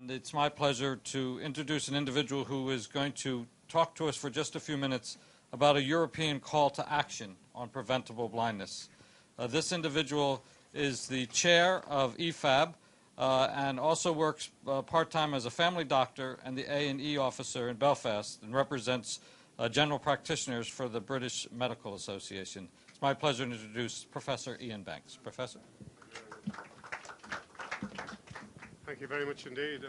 It's my pleasure to introduce an individual who is going to talk to us for just a few minutes about a European call to action on preventable blindness. This individual is the chair of EFAB and also works part-time as a family doctor and the A&E officer in Belfast and represents general practitioners for the British Medical Association. It's my pleasure to introduce Professor Ian Banks. Professor. Thank you very much indeed.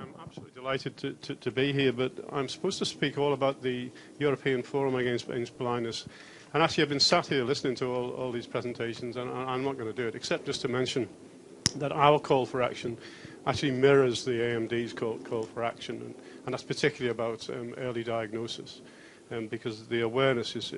I'm absolutely delighted to be here, but I'm supposed to speak all about the European Forum Against Blindness. And actually, I've been sat here listening to all these presentations, and I'm not going to do it, except just to mention that our call for action actually mirrors the AMD's call for action, and that's particularly about early diagnosis, because the awareness is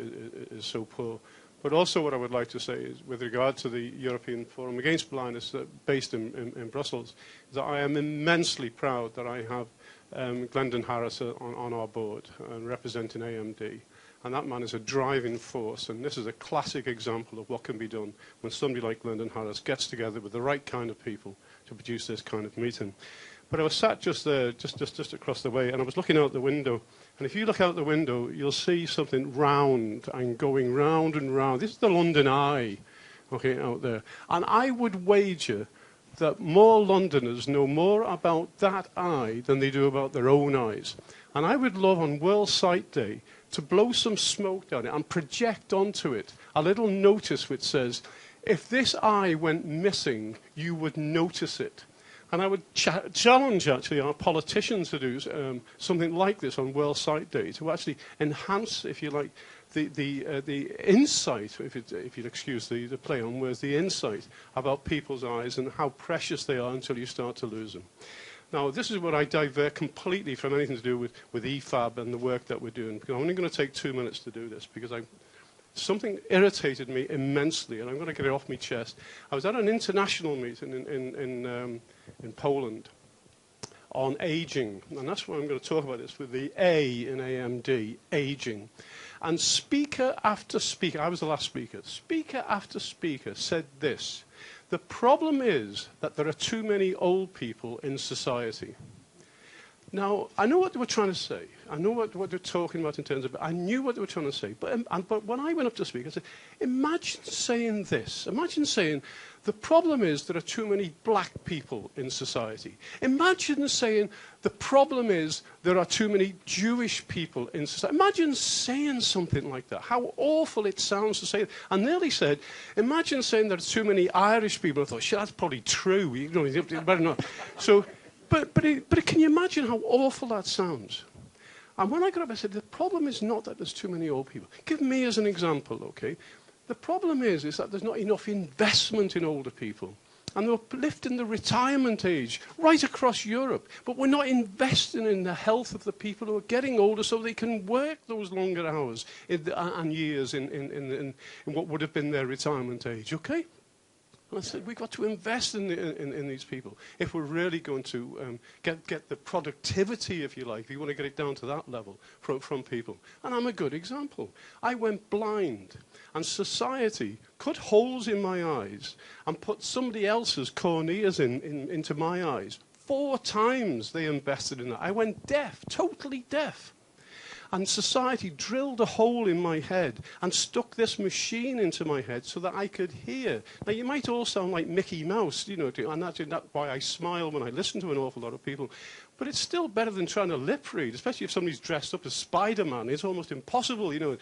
so poor. But also what I would like to say is, with regard to the European Forum Against Blindness based in Brussels, is that I am immensely proud that I have Glendon Harris on our board representing AMD. And that man is a driving force, and this is a classic example of what can be done when somebody like Glendon Harris gets together with the right kind of people to produce this kind of meeting. But I was sat just there, just across the way, and I was looking out the window. And if you look out the window, you'll see something round and going round and round. This is the London Eye, okay, out there. And I would wager that more Londoners know more about that eye than they do about their own eyes. And I would love on World Sight Day to blow some smoke down it and project onto it a little notice which says, if this eye went missing, you would notice it. And I would challenge, actually, our politicians to do something like this on World Sight Day, to actually enhance, if you like, the insight, if you'd excuse the play on words, the insight about people's eyes and how precious they are until you start to lose them. Now, this is where I divert completely from anything to do with EFAB and the work that we're doing, because I'm only going to take 2 minutes to do this, because something irritated me immensely, and I'm going to get it off my chest. I was at an international meeting in Poland on aging, and that's why I'm going to talk about this with the A in AMD, aging. And speaker after speaker, I was the last speaker, speaker after speaker said this: the problem is that there are too many old people in society. Now, I know what they were trying to say. I know what they're talking about in terms of, I knew what they were trying to say. But when I went up to speak, I said, imagine saying this. Imagine saying, the problem is there are too many black people in society. Imagine saying, the problem is there are too many Jewish people in society. Imagine saying something like that. How awful it sounds to say it. I nearly said, imagine saying there are too many Irish people. I thought, shit, that's probably true. You know, better not. So, but can you imagine how awful that sounds? And when I got up, I said, the problem is not that there's too many old people. Give me as an example, okay? The problem is that there's not enough investment in older people. And they're lifting the retirement age right across Europe. But we're not investing in the health of the people who are getting older so they can work those longer hours and years in what would have been their retirement age, okay? And I said, we've got to invest in these people if we're really going to get the productivity, if you like, if you want to get it down to that level from people. And I'm a good example. I went blind, and society cut holes in my eyes and put somebody else's corneas into my eyes. 4 times they invested in that. I went deaf, totally deaf. And society drilled a hole in my head and stuck this machine into my head so that I could hear. Now, you might all sound like Mickey Mouse, you know, and that's why I smile when I listen to an awful lot of people. But it's still better than trying to lip read, especially if somebody's dressed up as Spider-Man. It's almost impossible, you know.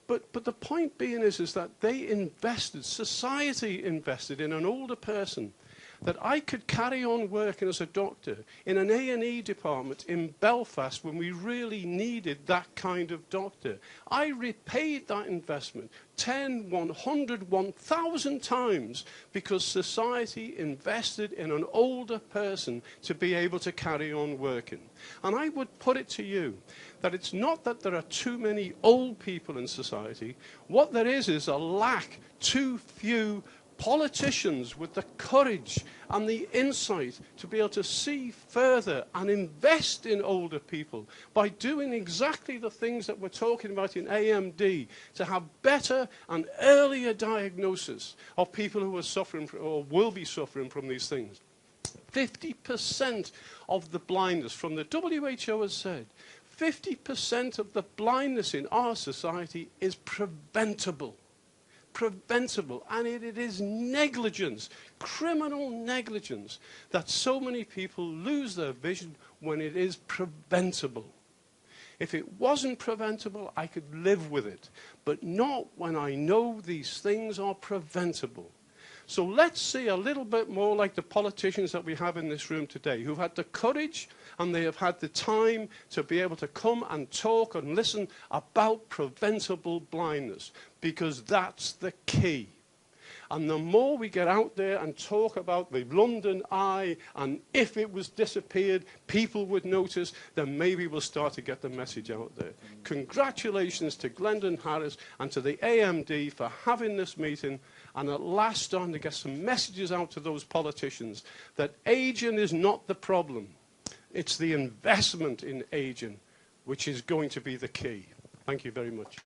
But the point being is that they invested, society invested in an older person, that I could carry on working as a doctor in an A&E department in Belfast when we really needed that kind of doctor. I repaid that investment 10, 100, 1,000 times because society invested in an older person to be able to carry on working. And I would put it to you that it's not that there are too many old people in society. What there is a lack, too few politicians with the courage and the insight to be able to see further and invest in older people by doing exactly the things that we're talking about in AMD, to have better and earlier diagnosis of people who are suffering or will be suffering from these things. 50% of the blindness, from the WHO has said, 50% of the blindness in our society is preventable. Preventable. And it is negligence, criminal negligence, that so many people lose their vision when it is preventable. If it wasn't preventable, I could live with it, but not when I know these things are preventable. So let's see a little bit more like the politicians that we have in this room today, who've had the courage and they have had the time to be able to come and talk and listen about preventable blindness, because that's the key. And the more we get out there and talk about the London Eye, and if it was disappeared, people would notice, then maybe we'll start to get the message out there. Congratulations to Glendon Harris and to the AMD for having this meeting, and at last starting to get some messages out to those politicians that aging is not the problem. It's the investment in aging which is going to be the key. Thank you very much.